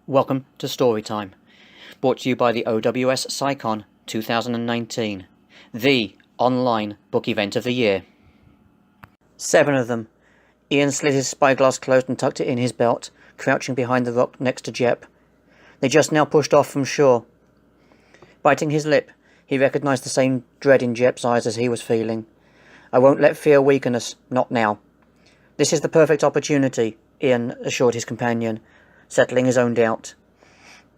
Welcome to Storytime, brought to you by the OWSCyCon2019, the online book event of the year. 7 of them. Ian slid his spyglass closed and tucked it in his belt, crouching behind the rock next to Jep. They just now pushed off from shore. Biting his lip, he recognized the same dread in Jep's eyes as he was feeling. "I won't let fear weaken us, not now." "This is the perfect opportunity," Ian assured his companion, settling his own doubt.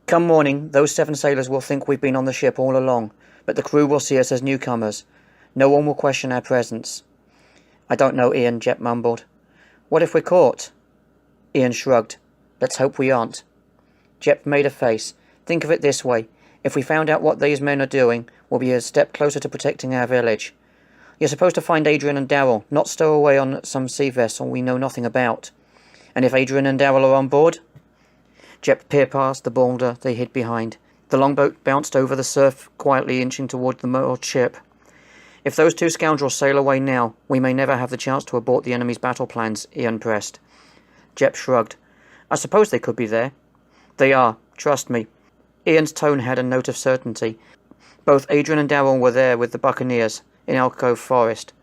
"Come morning, those 7 sailors will think we've been on the ship all along, but the crew will see us as newcomers. No one will question our presence." "I don't know, Ian," Jep mumbled. "What if we're caught?" Ian shrugged. "Let's hope we aren't." Jep made a face. "Think of it this way. If we found out what these men are doing, we'll be a step closer to protecting our village. You're supposed to find Adrian and Darrell, not stow away on some sea vessel we know nothing about. And if Adrian and Darrell are on board?" Jep peered past the boulder they hid behind. The longboat bounced over the surf, quietly inching toward the moored ship. "If those 2 scoundrels sail away now, we may never have the chance to abort the enemy's battle plans," Ian pressed. Jep shrugged. "I suppose they could be there." "They are, trust me." Ian's tone had a note of certainty. Both Adrian and Darrell were there with the buccaneers in Elk Cove Forest.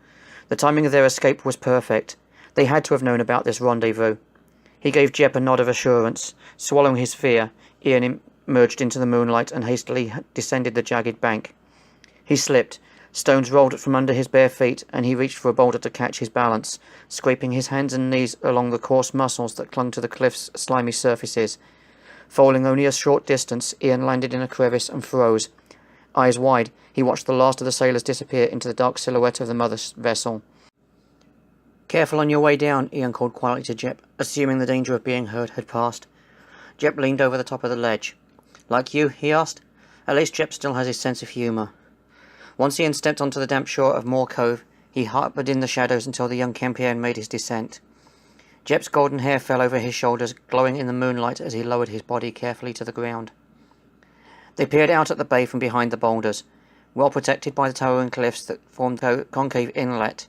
The timing of their escape was perfect. They had to have known about this rendezvous. He gave Jep a nod of assurance. Swallowing his fear, Ian emerged into the moonlight and hastily descended the jagged bank. He slipped. Stones rolled from under his bare feet, and he reached for a boulder to catch his balance, scraping his hands and knees along the coarse muscles that clung to the cliff's slimy surfaces. Falling only a short distance, Ian landed in a crevice and froze. Eyes wide, he watched the last of the sailors disappear into the dark silhouette of the mother vessel. "Careful on your way down," Ian called quietly to Jep, assuming the danger of being heard had passed. Jep leaned over the top of the ledge. "Like you?" he asked. At least Jep still has his sense of humour. Once Ian stepped onto the damp shore of Moor Cove, he harbored in the shadows until the young Campion made his descent. Jep's golden hair fell over his shoulders, glowing in the moonlight as he lowered his body carefully to the ground. They peered out at the bay from behind the boulders, well protected by the towering cliffs that formed a concave inlet,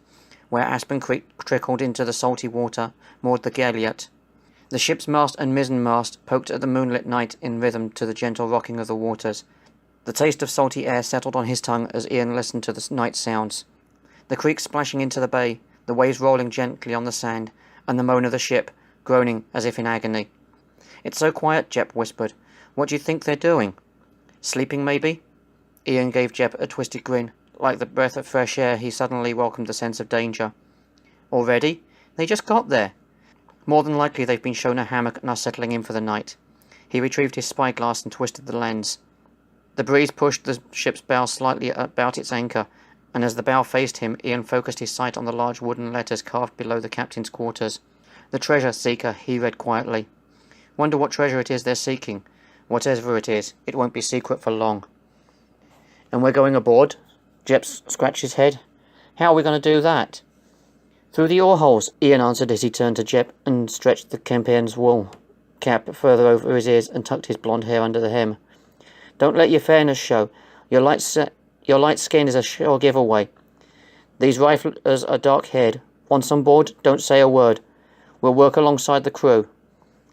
where Aspen Creek trickled into the salty water, moored the galliot. The ship's mast and mizzenmast poked at the moonlit night in rhythm to the gentle rocking of the waters. The taste of salty air settled on his tongue as Ian listened to the night sounds. The creek splashing into the bay, the waves rolling gently on the sand, and the moan of the ship, groaning as if in agony. "It's so quiet," Jep whispered. "What do you think they're doing?" "Sleeping, maybe?" Ian gave Jep a twisted grin. Like the breath of fresh air, he suddenly welcomed the sense of danger. "Already? They just got there." "More than likely they've been shown a hammock and are settling in for the night." He retrieved his spyglass and twisted the lens. The breeze pushed the ship's bow slightly about its anchor, and as the bow faced him, Ian focused his sight on the large wooden letters carved below the captain's quarters. "The treasure seeker," he read quietly. "Wonder what treasure it is they're seeking. Whatever it is, it won't be secret for long." "And we're going aboard?" Jep scratched his head. "How are we going to do that?" "Through the oar holes," Ian answered as he turned to Jep and stretched the Campion's wool cap further over his ears and tucked his blonde hair under the hem. "Don't let your fairness show. Your light skin is a sure giveaway. These riflers are dark-haired. Once on board, don't say a word. We'll work alongside the crew.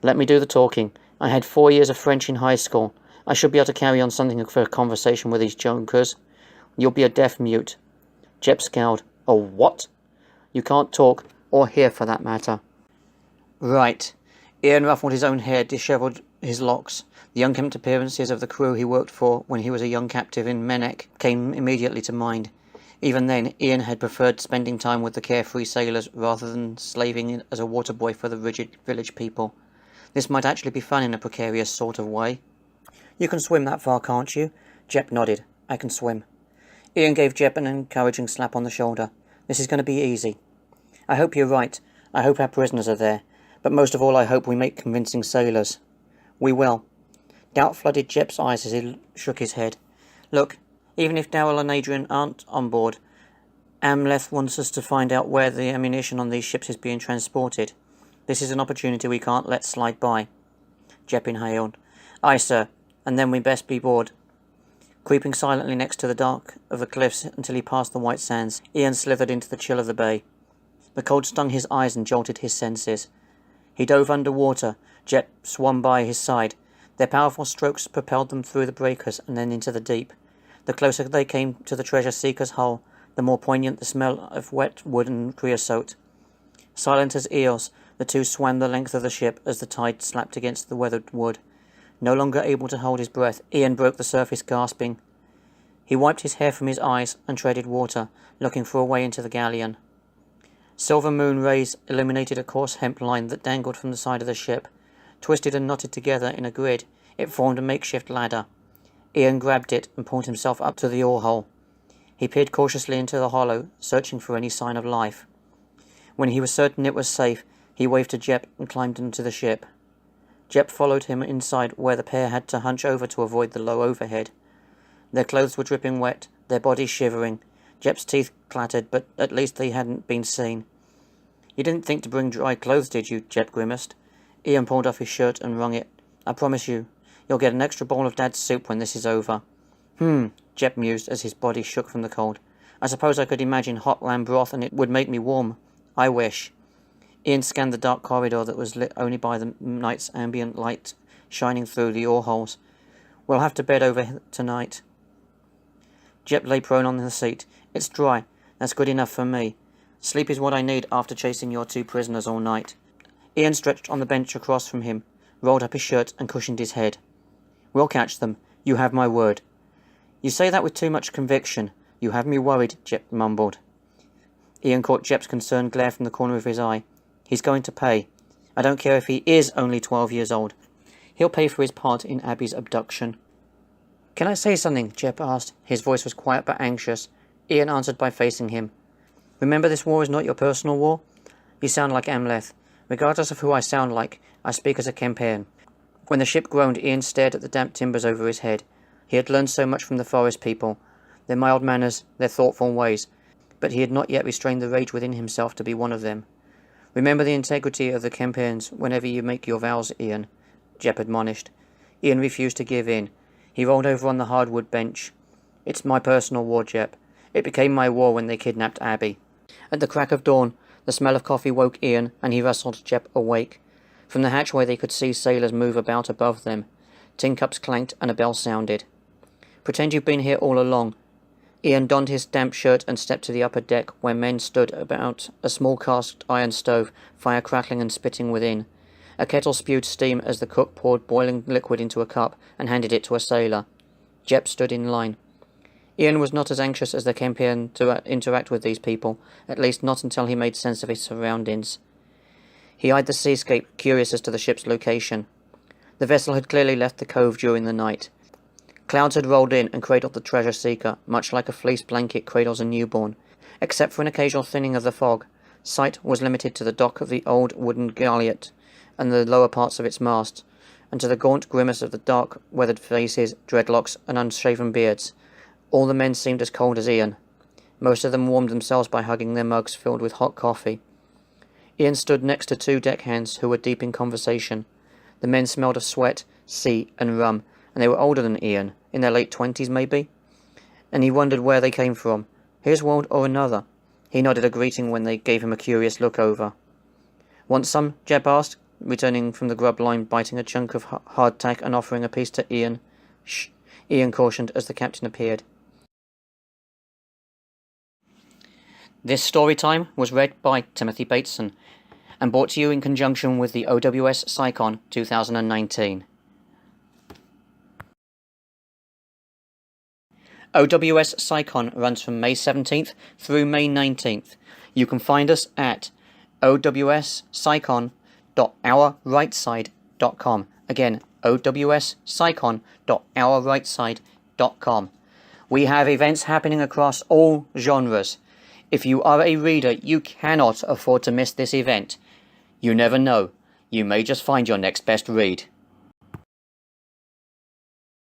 Let me do the talking. I had 4 years of French in high school. I should be able to carry on something for a conversation with these junkers. You'll be a deaf mute." Jep scowled. "A what?" "You can't talk, or hear for that matter." "Right." Ian ruffled his own hair, dishevelled his locks. The unkempt appearances of the crew he worked for when he was a young captive in Menek came immediately to mind. Even then, Ian had preferred spending time with the carefree sailors rather than slaving as a water boy for the rigid village people. This might actually be fun in a precarious sort of way. "You can swim that far, can't you?" Jep nodded. "I can swim." Ian gave Jep an encouraging slap on the shoulder. "This is going to be easy." "I hope you're right. I hope our prisoners are there. But most of all, I hope we make convincing sailors." "We will." Doubt flooded Jep's eyes as he shook his head. "Look, even if Darrell and Adrian aren't on board, Amleth wants us to find out where the ammunition on these ships is being transported. This is an opportunity we can't let slide by." Jep inhaled. "Aye, sir, and then we best be board." Creeping silently next to the dark of the cliffs until he passed the white sands, Ian slithered into the chill of the bay. The cold stung his eyes and jolted his senses. He dove under water. Jep swam by his side. Their powerful strokes propelled them through the breakers and then into the deep. The closer they came to the treasure-seeker's hull, the more poignant the smell of wet wood and creosote. Silent as eels, the two swam the length of the ship as the tide slapped against the weathered wood. No longer able to hold his breath, Ian broke the surface, gasping. He wiped his hair from his eyes and treaded water, looking for a way into the galleon. Silver moon rays illuminated a coarse hemp line that dangled from the side of the ship. Twisted and knotted together in a grid, it formed a makeshift ladder. Ian grabbed it and pulled himself up to the oar-hole. He peered cautiously into the hollow, searching for any sign of life. When he was certain it was safe, he waved to Jep and climbed into the ship. Jep followed him inside, where the pair had to hunch over to avoid the low overhead. Their clothes were dripping wet, their bodies shivering. Jep's teeth clattered, but at least they hadn't been seen. "You didn't think to bring dry clothes, did you?" Jep grimaced. Ian pulled off his shirt and wrung it. "I promise you, you'll get an extra bowl of Dad's soup when this is over." Jep mused as his body shook from the cold. "I suppose I could imagine hot lamb broth and it would make me warm. I wish." Ian scanned the dark corridor that was lit only by the night's ambient light shining through the oar-holes. "We'll have to bed over tonight." Jep lay prone on the seat. "It's dry. That's good enough for me. Sleep is what I need after chasing your two prisoners all night." Ian stretched on the bench across from him, rolled up his shirt and cushioned his head. "We'll catch them. You have my word." "You say that with too much conviction. You have me worried," Jep mumbled. Ian caught Jep's concerned glare from the corner of his eye. "He's going to pay. I don't care if he is only 12 years old. He'll pay for his part in Abby's abduction." "Can I say something?" Jep asked. His voice was quiet but anxious. Ian answered by facing him. "Remember, this war is not your personal war? You sound like Amleth. Regardless of who I sound like, I speak as a Kempian." When the ship groaned, Ian stared at the damp timbers over his head. He had learned so much from the forest people, their mild manners, their thoughtful ways, but he had not yet restrained the rage within himself to be one of them. "Remember the integrity of the Kempians whenever you make your vows, Ian," Jep admonished. Ian refused to give in. He rolled over on the hardwood bench. "It's my personal war, Jep. It became my war when they kidnapped Abby." At the crack of dawn, the smell of coffee woke Ian, and he rustled Jep awake. From the hatchway they could see sailors move about above them. Tin cups clanked and a bell sounded. "Pretend you've been here all along." Ian donned his damp shirt and stepped to the upper deck, where men stood about a small cast iron stove, fire crackling and spitting within. A kettle spewed steam as the cook poured boiling liquid into a cup and handed it to a sailor. Jep stood in line. Ian was not as anxious as the Kempian to interact with these people, at least not until he made sense of his surroundings. He eyed the seascape, curious as to the ship's location. The vessel had clearly left the cove during the night. Clouds had rolled in and cradled the treasure-seeker, much like a fleece blanket cradles a newborn. Except for an occasional thinning of the fog, sight was limited to the dock of the old wooden galliot and the lower parts of its mast, and to the gaunt grimace of the dark, weathered faces, dreadlocks, and unshaven beards. All the men seemed as cold as Ian. Most of them warmed themselves by hugging their mugs filled with hot coffee. Ian stood next to two deckhands who were deep in conversation. The men smelled of sweat, sea, and rum, and they were older than Ian, in their late 20s maybe, and he wondered where they came from, his world or another. He nodded a greeting when they gave him a curious look over. "Want some?" Jep asked, returning from the grub line, biting a chunk of hardtack and offering a piece to Ian. "Shh," Ian cautioned as the captain appeared. This story time was read by Timothy Bateson and brought to you in conjunction with the OWSCyCon 2019. OWSCyCon runs from May 17th through May 19th. You can find us at OWSCyCon.ourrightside.com. Again, OWSCyCon.ourrightside.com. We have events happening across all genres. If you are a reader, you cannot afford to miss this event. You never know. You may just find your next best read.